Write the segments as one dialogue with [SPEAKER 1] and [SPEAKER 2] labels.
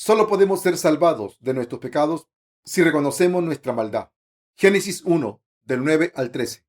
[SPEAKER 1] Solo podemos ser salvados de nuestros pecados si reconocemos nuestra maldad. Génesis 1, del 9 al 13.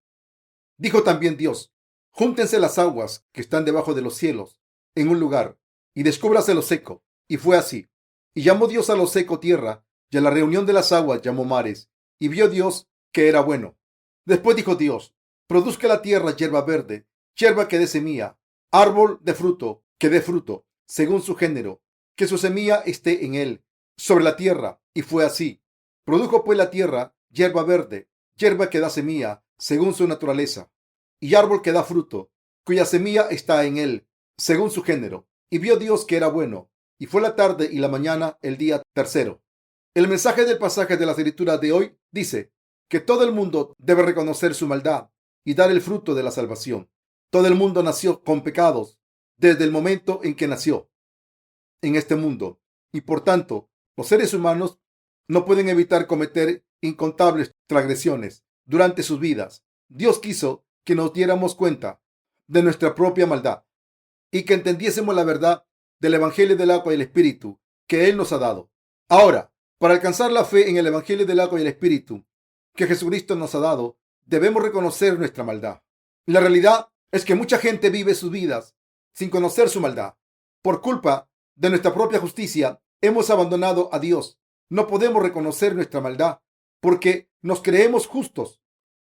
[SPEAKER 1] Dijo también Dios: júntense las aguas que están debajo de los cielos en un lugar, y descúbrase lo seco. Y fue así. Y llamó Dios a lo seco tierra, y a la reunión de las aguas llamó mares. Y vio Dios que era bueno. Después dijo Dios: produzca la tierra hierba verde, hierba que dé semilla, árbol de fruto que dé fruto, según su género, que su semilla esté en él, sobre la tierra. Y fue así. Produjo pues la tierra hierba verde, hierba que da semilla, según su naturaleza, y árbol que da fruto, cuya semilla está en él, según su género. Y vio Dios que era bueno. Y fue la tarde y la mañana el día tercero. El mensaje del pasaje de la escritura de hoy dice que todo el mundo debe reconocer su maldad y dar el fruto de la salvación. Todo el mundo nació con pecados desde el momento en que nació en este mundo, y por tanto los seres humanos no pueden evitar cometer incontables transgresiones durante sus vidas. Dios quiso que nos diéramos cuenta de nuestra propia maldad y que entendiésemos la verdad del Evangelio del agua y el Espíritu que Él nos ha dado. Ahora, para alcanzar la fe en el Evangelio del agua y el Espíritu que Jesucristo nos ha dado, debemos reconocer nuestra maldad. La realidad es que mucha gente vive sus vidas sin conocer su maldad. Por culpa de nuestra propia justicia, hemos abandonado a Dios. No podemos reconocer nuestra maldad porque nos creemos justos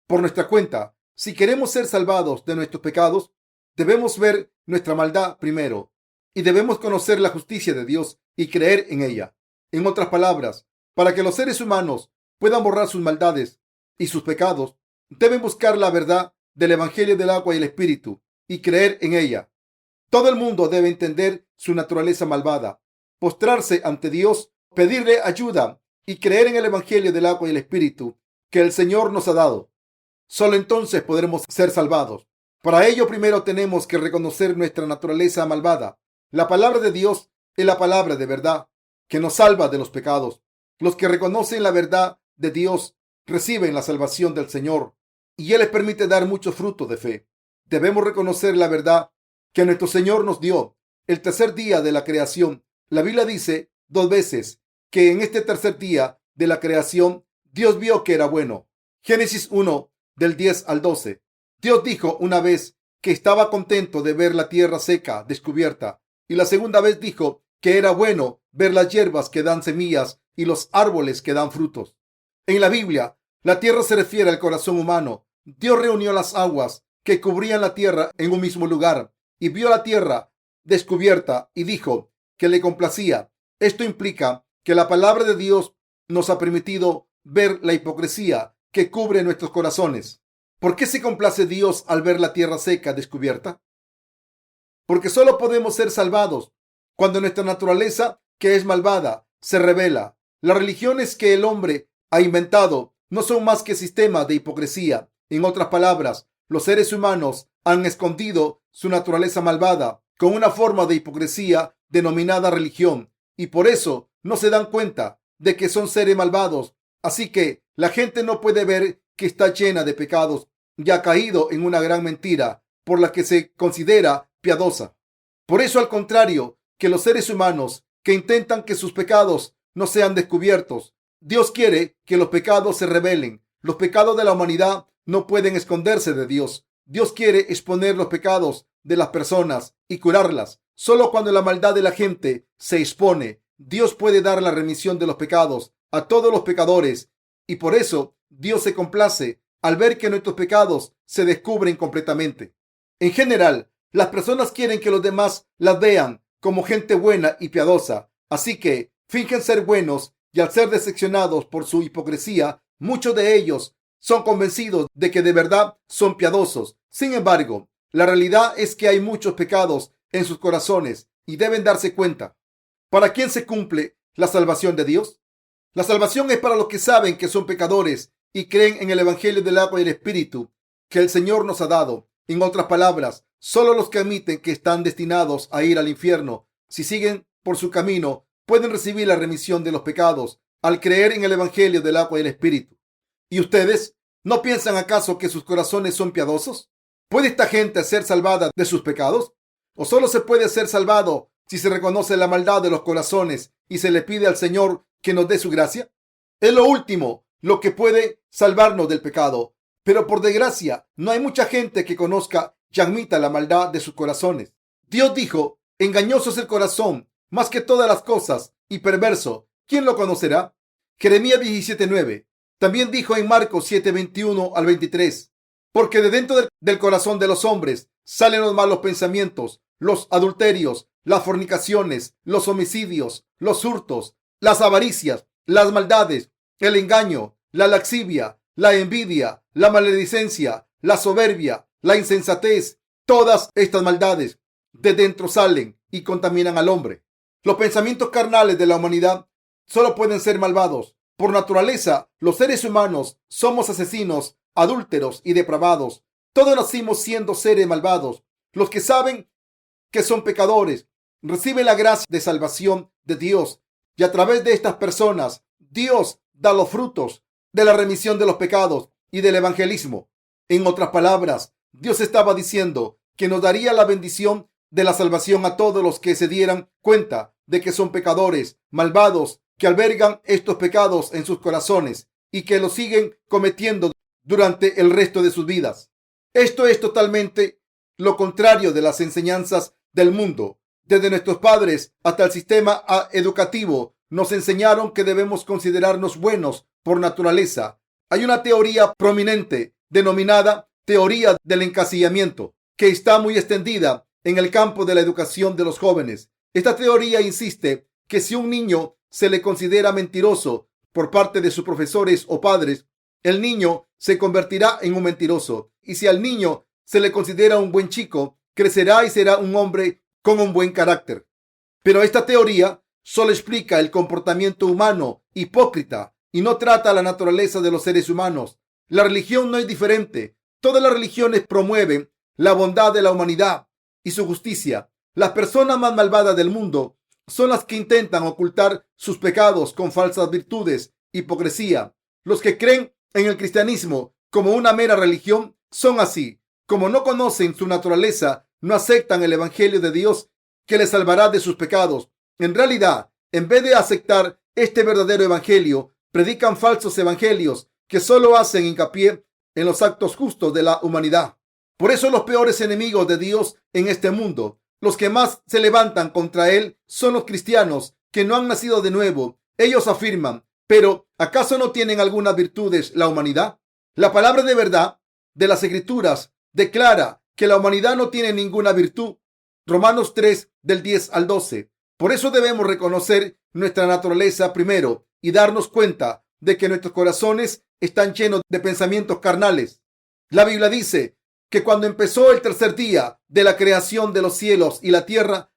[SPEAKER 1] por nuestra cuenta. Si queremos ser salvados de nuestros pecados, debemos ver nuestra maldad primero y debemos conocer la justicia de Dios y creer en ella. En otras palabras, para que los seres humanos puedan borrar sus maldades y sus pecados, deben buscar la verdad del Evangelio del agua y el Espíritu y creer en ella. Todo el mundo debe entender su naturaleza malvada, postrarse ante Dios, pedirle ayuda y creer en el Evangelio del agua y el Espíritu que el Señor nos ha dado. Solo entonces podremos ser salvados. Para ello, primero tenemos que reconocer nuestra naturaleza malvada. La palabra de Dios es la palabra de verdad que nos salva de los pecados. Los que reconocen la verdad de Dios reciben la salvación del Señor y Él les permite dar mucho fruto de fe. Debemos reconocer la verdad que nuestro Señor nos dio el tercer día de la creación. La Biblia dice 2 veces que en este tercer día de la creación Dios vio que era bueno. Génesis 1, del 10 al 12. Dios dijo una vez que estaba contento de ver la tierra seca, descubierta, y la segunda vez dijo que era bueno ver las hierbas que dan semillas y los árboles que dan frutos. En la Biblia, la tierra se refiere al corazón humano. Dios reunió las aguas que cubrían la tierra en un mismo lugar y vio la tierra descubierta y dijo que le complacía. Esto implica que la palabra de Dios nos ha permitido ver la hipocresía que cubre nuestros corazones. ¿Por qué se complace Dios al ver la tierra seca descubierta? Porque solo podemos ser salvados cuando nuestra naturaleza, que es malvada, se revela. Las religiones que el hombre ha inventado no son más que sistemas de hipocresía. En otras palabras, los seres humanos han escondido su naturaleza malvada con una forma de hipocresía denominada religión, y por eso no se dan cuenta de que son seres malvados. Así que la gente no puede ver que está llena de pecados y ha caído en una gran mentira por la que se considera piadosa. Por eso, al contrario que los seres humanos que intentan que sus pecados no sean descubiertos, Dios quiere que los pecados se revelen. Los pecados de la humanidad no pueden esconderse de Dios. Dios quiere exponer los pecados de las personas y curarlas. Solo cuando la maldad de la gente se expone, Dios puede dar la remisión de los pecados a todos los pecadores. Y por eso Dios se complace al ver que nuestros pecados se descubren completamente. En general, las personas quieren que los demás las vean como gente buena y piadosa. Así que fingen ser buenos y al ser decepcionados por su hipocresía, muchos de ellos son convencidos de que de verdad son piadosos. Sin embargo, la realidad es que hay muchos pecados en sus corazones y deben darse cuenta. ¿Para quién se cumple la salvación de Dios? La salvación es para los que saben que son pecadores y creen en el Evangelio del agua y el Espíritu que el Señor nos ha dado. En otras palabras, solo los que admiten que están destinados a ir al infierno, si siguen por su camino, pueden recibir la remisión de los pecados al creer en el Evangelio del agua y el Espíritu. ¿Y ustedes no piensan acaso que sus corazones son piadosos? ¿Puede esta gente ser salvada de sus pecados? ¿O solo se puede ser salvado si se reconoce la maldad de los corazones y se le pide al Señor que nos dé su gracia? Es lo último, lo que puede salvarnos del pecado. Pero por desgracia, no hay mucha gente que conozca y admita la maldad de sus corazones. Dios dijo: engañoso es el corazón más que todas las cosas y perverso, ¿quién lo conocerá? Jeremías 17:9. También dijo en Marcos 7:21 al 23: porque de dentro del corazón de los hombres salen los malos pensamientos, los adulterios, las fornicaciones, los homicidios, los hurtos, las avaricias, las maldades, el engaño, la lascivia, la envidia, la maledicencia, la soberbia, la insensatez. Todas estas maldades de dentro salen y contaminan al hombre. Los pensamientos carnales de la humanidad solo pueden ser malvados. Por naturaleza, los seres humanos somos asesinos, adúlteros y depravados. Todos nacimos siendo seres malvados. Los que saben que son pecadores reciben la gracia de salvación de Dios, y a través de estas personas Dios da los frutos de la remisión de los pecados y del evangelismo. En otras palabras, Dios estaba diciendo que nos daría la bendición de la salvación a todos los que se dieran cuenta de que son pecadores, malvados, que albergan estos pecados en sus corazones y que los siguen cometiendo durante el resto de sus vidas. Esto es totalmente lo contrario de las enseñanzas del mundo. Desde nuestros padres hasta el sistema educativo nos enseñaron que debemos considerarnos buenos por naturaleza. Hay una teoría prominente denominada teoría del encasillamiento, que está muy extendida en el campo de la educación de los jóvenes. Esta teoría insiste que si un niño se le considera mentiroso por parte de sus profesores o padres, el niño se convertirá en un mentiroso. Y si al niño se le considera un buen chico, crecerá y será un hombre con un buen carácter. Pero esta teoría solo explica el comportamiento humano hipócrita y no trata la naturaleza de los seres humanos. La religión no es diferente. Todas las religiones promueven la bondad de la humanidad y su justicia. Las personas más malvadas del mundo son las que intentan ocultar sus pecados con falsas virtudes, hipocresía. Los que creen en el cristianismo como una mera religión son así. Como no conocen su naturaleza, no aceptan el evangelio de Dios que les salvará de sus pecados. En realidad, en vez de aceptar este verdadero evangelio, predican falsos evangelios que solo hacen hincapié en los actos justos de la humanidad. Por eso los peores enemigos de Dios en este mundo, los que más se levantan contra él, son los cristianos que no han nacido de nuevo. Ellos afirman: pero ¿acaso no tienen algunas virtudes la humanidad? La palabra de verdad de las Escrituras declara que la humanidad no tiene ninguna virtud. Romanos 3, del 10 al 12. Por eso debemos reconocer nuestra naturaleza primero y darnos cuenta de que nuestros corazones están llenos de pensamientos carnales. La Biblia dice que cuando empezó el tercer día de la creación de los cielos y la tierra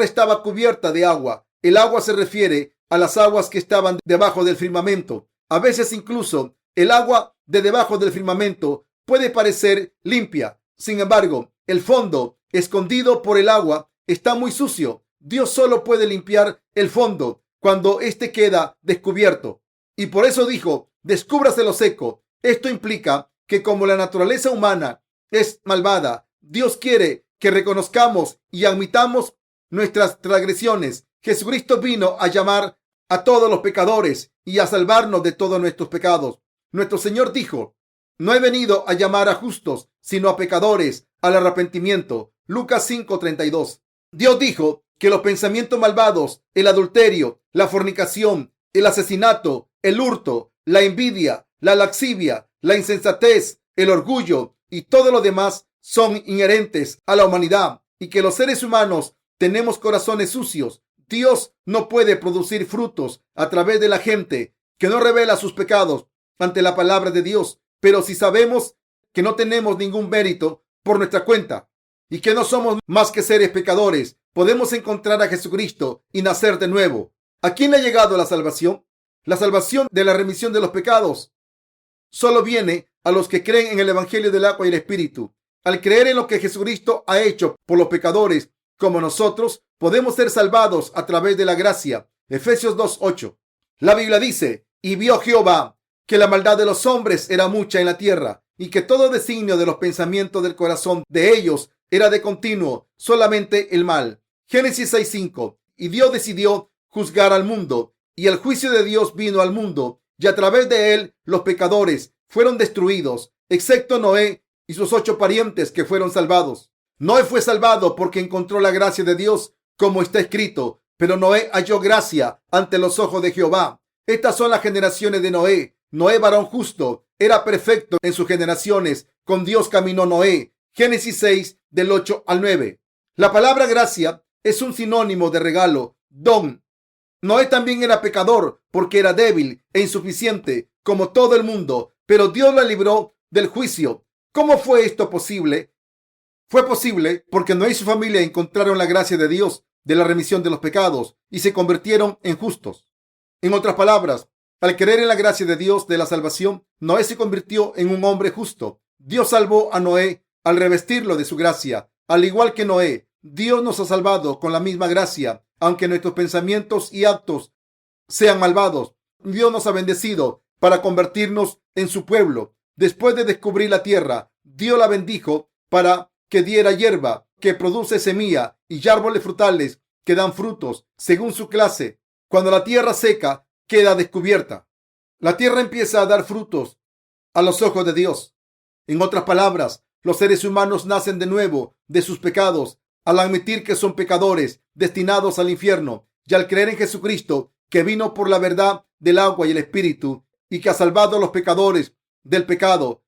[SPEAKER 1] estaba cubierta de agua. El agua se refiere a las aguas que estaban debajo del firmamento. A veces incluso el agua de debajo del firmamento puede parecer limpia. Sin embargo, el fondo escondido por el agua está muy sucio. Dios solo puede limpiar el fondo cuando éste queda descubierto. Y por eso dijo: descúbrase lo seco. Esto implica que como la naturaleza humana es malvada, Dios quiere que reconozcamos y admitamos nuestras transgresiones. Jesucristo vino a llamar a todos los pecadores y a salvarnos de todos nuestros pecados. Nuestro Señor dijo: no he venido a llamar a justos, sino a pecadores al arrepentimiento. Lucas 5:32. Dios dijo que los pensamientos malvados, el adulterio, la fornicación, el asesinato, el hurto, la envidia, la lascivia, la insensatez, el orgullo y todo lo demás son inherentes a la humanidad y que los seres humanos tenemos corazones sucios. Dios no puede producir frutos a través de la gente que no revela sus pecados ante la palabra de Dios. Pero si sabemos que no tenemos ningún mérito por nuestra cuenta y que no somos más que seres pecadores, podemos encontrar a Jesucristo y nacer de nuevo. ¿A quién le ha llegado la salvación? La salvación de la remisión de los pecados solo viene a los que creen en el evangelio del agua y el espíritu. Al creer en lo que Jesucristo ha hecho por los pecadores como nosotros, podemos ser salvados a través de la gracia. Efesios 2:8. La Biblia dice: y vio Jehová que la maldad de los hombres era mucha en la tierra, y que todo designio de los pensamientos del corazón de ellos era de continuo solamente el mal. Génesis 6:5. Y Dios decidió juzgar al mundo, y el juicio de Dios vino al mundo, y a través de él los pecadores fueron destruidos, excepto Noé y sus 8 parientes que fueron salvados. Noé fue salvado porque encontró la gracia de Dios, como está escrito, pero Noé halló gracia ante los ojos de Jehová. Estas son las generaciones de Noé. Noé, varón justo, era perfecto en sus generaciones. Con Dios caminó Noé. Génesis 6, del 8 al 9. La palabra gracia es un sinónimo de regalo, don. Noé también era pecador porque era débil e insuficiente, como todo el mundo, pero Dios la libró del juicio. ¿Cómo fue esto posible? Fue posible porque Noé y su familia encontraron la gracia de Dios de la remisión de los pecados y se convirtieron en justos. En otras palabras, al creer en la gracia de Dios de la salvación, Noé se convirtió en un hombre justo. Dios salvó a Noé al revestirlo de su gracia. Al igual que Noé, Dios nos ha salvado con la misma gracia, aunque nuestros pensamientos y actos sean malvados. Dios nos ha bendecido para convertirnos en su pueblo. Después de descubrir la tierra, Dios la bendijo para que diera hierba que produce semilla y árboles frutales que dan frutos según su clase. Cuando la tierra seca queda descubierta, la tierra empieza a dar frutos a los ojos de Dios. En otras palabras, los seres humanos nacen de nuevo de sus pecados al admitir que son pecadores destinados al infierno, y al creer en Jesucristo, que vino por la verdad del agua y el espíritu y que ha salvado a los pecadores del pecado.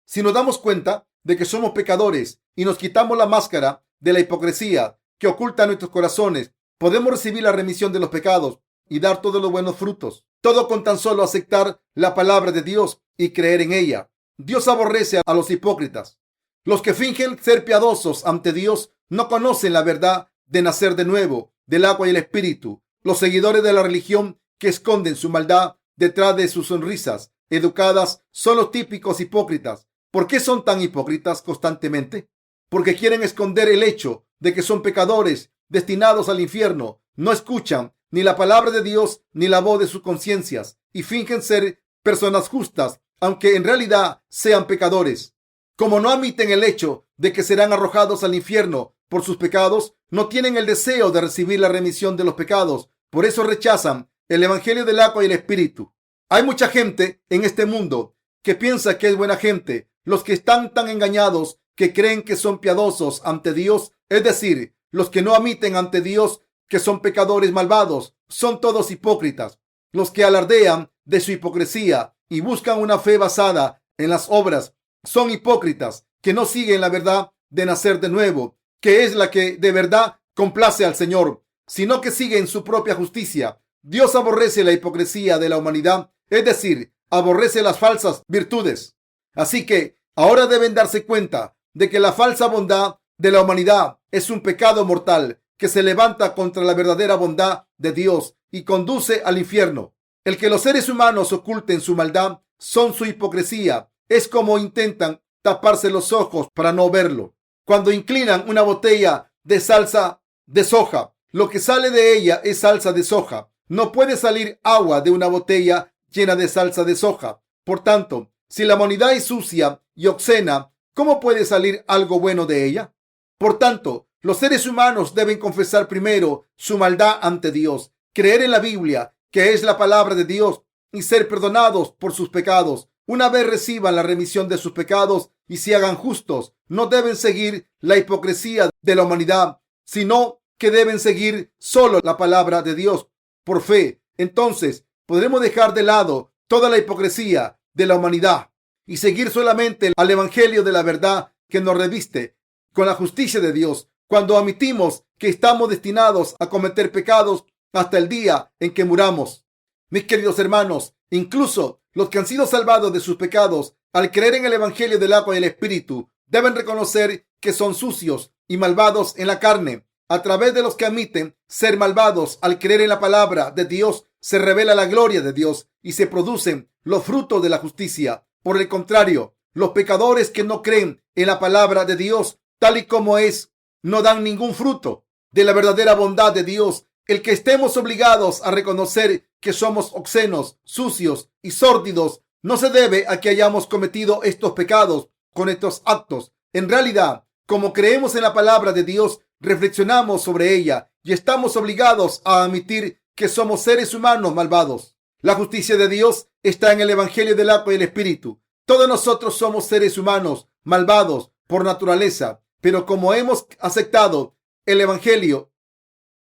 [SPEAKER 1] Si nos damos cuenta de que somos pecadores y nos quitamos la máscara de la hipocresía que oculta nuestros corazones, podemos recibir la remisión de los pecados y dar todos los buenos frutos. Todo con tan solo aceptar la palabra de Dios y creer en ella. Dios aborrece a los hipócritas. Los que fingen ser piadosos ante Dios no conocen la verdad de nacer de nuevo, del agua y el espíritu. Los seguidores de la religión que esconden su maldad detrás de sus sonrisas educadas son los típicos hipócritas. ¿Por qué son tan hipócritas constantemente? Porque quieren esconder el hecho de que son pecadores destinados al infierno. No escuchan ni la palabra de Dios ni la voz de sus conciencias y fingen ser personas justas, aunque en realidad sean pecadores. Como no admiten el hecho de que serán arrojados al infierno por sus pecados, no tienen el deseo de recibir la remisión de los pecados. Por eso rechazan el evangelio del agua y el espíritu. Hay mucha gente en este mundo que piensa que es buena gente. Los que están tan engañados que creen que son piadosos ante Dios, es decir, los que no admiten ante Dios que son pecadores malvados, son todos hipócritas. Los que alardean de su hipocresía y buscan una fe basada en las obras son hipócritas que no siguen la verdad de nacer de nuevo, que es la que de verdad complace al Señor, sino que siguen su propia justicia. Dios aborrece la hipocresía de la humanidad, es decir, aborrece las falsas virtudes. Así que ahora deben darse cuenta de que la falsa bondad de la humanidad es un pecado mortal que se levanta contra la verdadera bondad de Dios y conduce al infierno. El que los seres humanos oculten su maldad son su hipocresía. Es como intentan taparse los ojos para no verlo. Cuando inclinan una botella de salsa de soja, lo que sale de ella es salsa de soja. No puede salir agua de una botella llena de salsa de soja. Por tanto, si la humanidad es sucia y obscena, ¿cómo puede salir algo bueno de ella? Por tanto, los seres humanos deben confesar primero su maldad ante Dios, creer en la Biblia, que es la palabra de Dios, y ser perdonados por sus pecados. Una vez reciban la remisión de sus pecados y se hagan justos, no deben seguir la hipocresía de la humanidad, sino que deben seguir solo la palabra de Dios por fe. Entonces podremos dejar de lado toda la hipocresía de la humanidad y seguir solamente al evangelio de la verdad que nos reviste con la justicia de Dios. Cuando admitimos que estamos destinados a cometer pecados hasta el día en que muramos. Mis queridos hermanos, incluso los que han sido salvados de sus pecados al creer en el evangelio del agua y el espíritu deben reconocer que son sucios y malvados en la carne. A través de los que admiten ser malvados al creer en la palabra de Dios se revela la gloria de Dios y se producen los frutos de la justicia. Por el contrario, los pecadores que no creen en la palabra de Dios tal y como es, no dan ningún fruto de la verdadera bondad de Dios. El que estemos obligados a reconocer que somos obscenos, sucios y sórdidos no se debe a que hayamos cometido estos pecados con estos actos. En realidad, como creemos en la palabra de Dios, reflexionamos sobre ella y estamos obligados a admitir que somos seres humanos malvados. La justicia de Dios está en el Evangelio del agua y el Espíritu. Todos nosotros somos seres humanos malvados por naturaleza, pero como hemos aceptado el Evangelio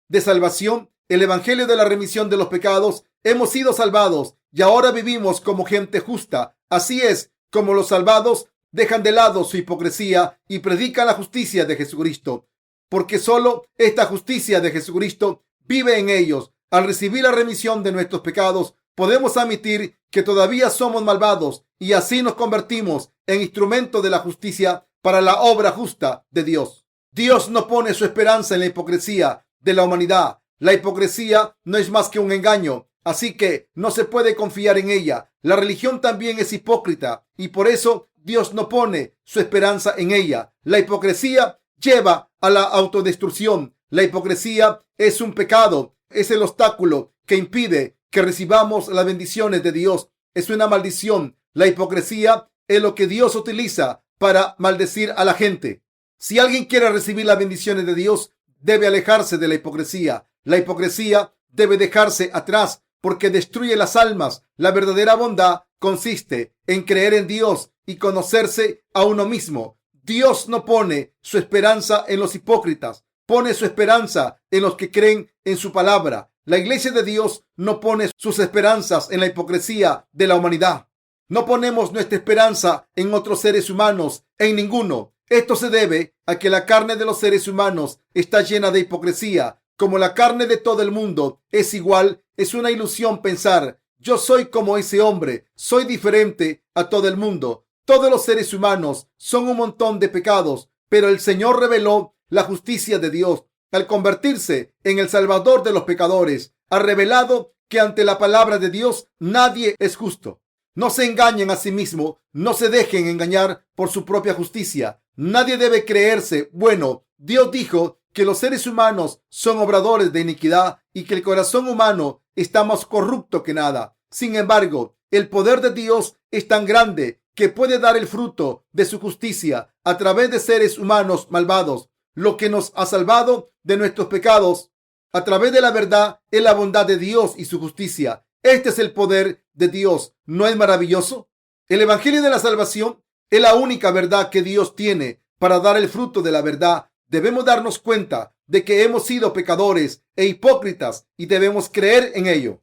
[SPEAKER 1] de salvación, el Evangelio de la remisión de los pecados, hemos sido salvados y ahora vivimos como gente justa. Así es como los salvados dejan de lado su hipocresía y predican la justicia de Jesucristo, porque solo esta justicia de Jesucristo vive en ellos. Al recibir la remisión de nuestros pecados, podemos admitir que todavía somos malvados y así nos convertimos en instrumentos de la justicia para la obra justa de Dios. Dios no pone su esperanza en la hipocresía de la humanidad. La hipocresía no es más que un engaño, así que no se puede confiar en ella. La religión también es hipócrita y por eso Dios no pone su esperanza en ella. La hipocresía lleva a la autodestrucción. La hipocresía es un pecado, es el obstáculo que impide que recibamos las bendiciones de Dios. Es una maldición. La hipocresía es lo que Dios utiliza para maldecir a la gente. Si alguien quiere recibir las bendiciones de Dios, debe alejarse de la hipocresía. La hipocresía debe dejarse atrás porque destruye las almas. La verdadera bondad consiste en creer en Dios y conocerse a uno mismo. Dios no pone su esperanza en los hipócritas, pone su esperanza en los que creen en su palabra. La iglesia de Dios no pone sus esperanzas en la hipocresía de la humanidad. No ponemos nuestra esperanza en otros seres humanos, en ninguno. Esto se debe a que la carne de los seres humanos está llena de hipocresía. Como la carne de todo el mundo es igual, es una ilusión pensar: yo soy como ese hombre, soy diferente a todo el mundo. Todos los seres humanos son un montón de pecados, pero el Señor reveló la justicia de Dios al convertirse en el Salvador de los pecadores. Ha revelado que ante la palabra de Dios nadie es justo. No se engañen a sí mismos, no se dejen engañar por su propia justicia. Nadie debe creerse bueno. Dios dijo que los seres humanos son obradores de iniquidad y que el corazón humano está más corrupto que nada. Sin embargo, el poder de Dios es tan grande que puede dar el fruto de su justicia a través de seres humanos malvados. Lo que nos ha salvado de nuestros pecados a través de la verdad es la bondad de Dios y su justicia. Este es el poder de Dios. ¿No es maravilloso? El Evangelio de la salvación es la única verdad que Dios tiene para dar el fruto de la verdad. Debemos darnos cuenta de que hemos sido pecadores e hipócritas y debemos creer en ello.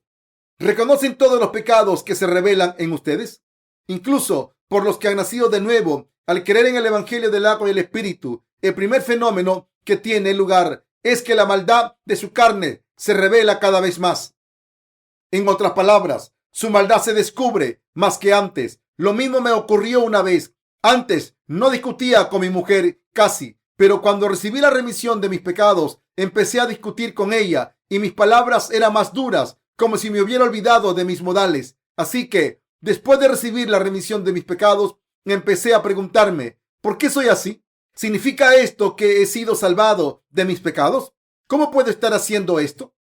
[SPEAKER 1] ¿Reconocen todos los pecados que se revelan en ustedes? Incluso por los que han nacido de nuevo al creer en el Evangelio del agua y el Espíritu. El primer fenómeno que tiene lugar es que la maldad de su carne se revela cada vez más. En otras palabras, su maldad se descubre más que antes. Lo mismo me ocurrió una vez. Antes no discutía con mi mujer casi, pero cuando recibí la remisión de mis pecados, empecé a discutir con ella y mis palabras eran más duras, como si me hubiera olvidado de mis modales. Así que, después de recibir la remisión de mis pecados, empecé a preguntarme: ¿por qué soy así? ¿Significa esto que he sido salvado de mis pecados? ¿Cómo puedo estar haciendo esto?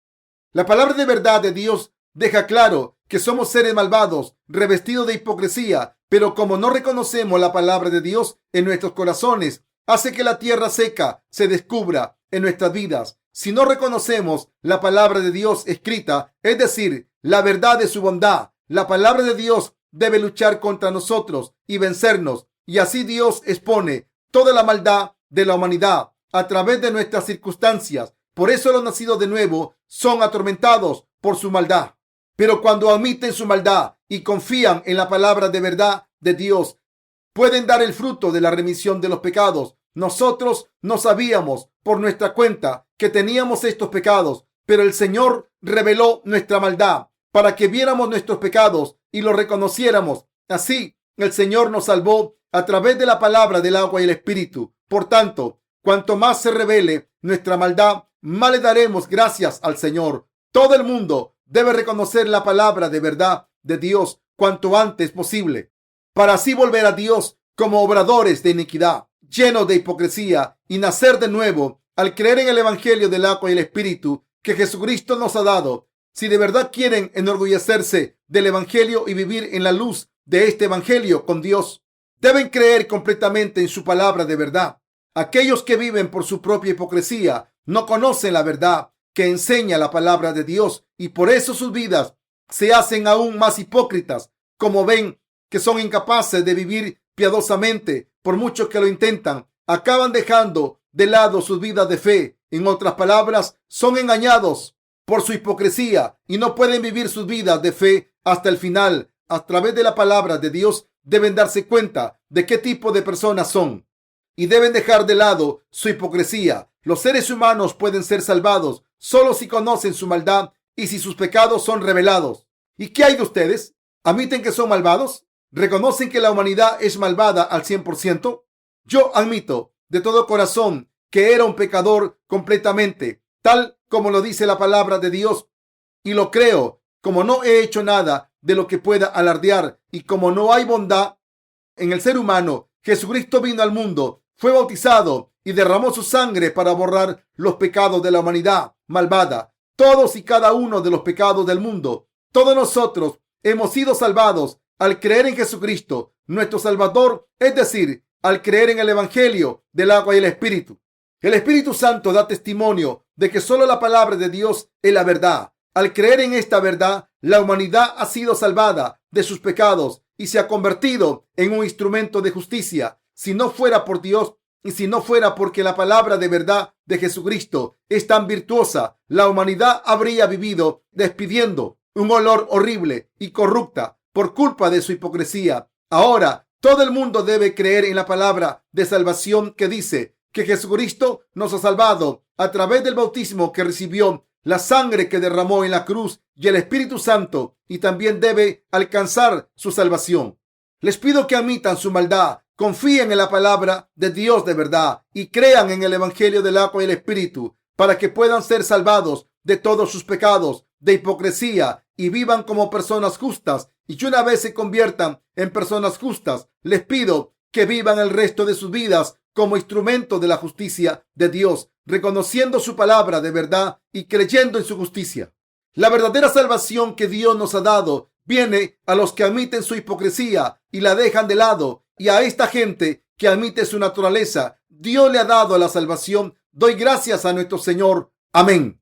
[SPEAKER 1] La palabra de verdad de Dios deja claro que somos seres malvados, revestidos de hipocresía, pero como no reconocemos la palabra de Dios en nuestros corazones, hace que la tierra seca se descubra en nuestras vidas. Si no reconocemos la palabra de Dios escrita, es decir, la verdad de su bondad, la palabra de Dios debe luchar contra nosotros y vencernos, y así Dios expone toda la maldad de la humanidad a través de nuestras circunstancias. Por eso los nacidos de nuevo son atormentados por su maldad. Pero cuando admiten su maldad y confían en la palabra de verdad de Dios, pueden dar el fruto de la remisión de los pecados. Nosotros no sabíamos por nuestra cuenta que teníamos estos pecados, pero el Señor reveló nuestra maldad para que viéramos nuestros pecados y los reconociéramos. Así, el Señor nos salvó a través de la palabra del agua y el Espíritu. Por tanto, cuanto más se revele nuestra maldad, más le daremos gracias al Señor. Todo el mundo debe reconocer la palabra de verdad de Dios cuanto antes posible, para así volver a Dios como obradores de iniquidad, llenos de hipocresía, y nacer de nuevo al creer en el Evangelio del agua y el Espíritu que Jesucristo nos ha dado. Si de verdad quieren enorgullecerse del Evangelio y vivir en la luz de este Evangelio con Dios, deben creer completamente en su palabra de verdad. Aquellos que viven por su propia hipocresía no conocen la verdad que enseña la palabra de Dios y por eso sus vidas se hacen aún más hipócritas. Como ven que son incapaces de vivir piadosamente, por mucho que lo intentan, acaban dejando de lado sus vidas de fe. En otras palabras, son engañados por su hipocresía y no pueden vivir sus vidas de fe hasta el final. A través de la palabra de Dios deben darse cuenta de qué tipo de personas son y deben dejar de lado su hipocresía. Los seres humanos pueden ser salvados solo si conocen su maldad y si sus pecados son revelados. ¿Y qué hay de ustedes? ¿Admiten que son malvados? ¿Reconocen que la humanidad es malvada al 100%? Yo admito de todo corazón que era un pecador completamente, tal como lo dice la palabra de Dios, y lo creo. Como no he hecho nada de lo que pueda alardear y como no hay bondad en el ser humano, Jesucristo vino al mundo, fue bautizado y derramó su sangre para borrar los pecados de la humanidad malvada, todos y cada uno de los pecados del mundo. Todos nosotros hemos sido salvados al creer en Jesucristo, nuestro Salvador, es decir, al creer en el Evangelio del agua y el Espíritu. El Espíritu Santo da testimonio de que solo la palabra de Dios es la verdad. Al creer en esta verdad, la humanidad ha sido salvada de sus pecados y se ha convertido en un instrumento de justicia. Si no fuera por Dios y si no fuera porque la palabra de verdad de Jesucristo es tan virtuosa, la humanidad habría vivido despidiendo un olor horrible y corrupta por culpa de su hipocresía. Ahora, todo el mundo debe creer en la palabra de salvación que dice que Jesucristo nos ha salvado a través del bautismo que recibió, la sangre que derramó en la cruz y el Espíritu Santo, y también debe alcanzar su salvación. Les pido que admitan su maldad, confíen en la palabra de Dios de verdad y crean en el Evangelio del agua y el Espíritu para que puedan ser salvados de todos sus pecados de hipocresía y vivan como personas justas. Y que una vez se conviertan en personas justas, les pido que vivan el resto de sus vidas como instrumento de la justicia de Dios, reconociendo su palabra de verdad y creyendo en su justicia. La verdadera salvación que Dios nos ha dado viene a los que admiten su hipocresía y la dejan de lado, y a esta gente que admite su naturaleza, Dios le ha dado la salvación. Doy gracias a nuestro Señor. Amén.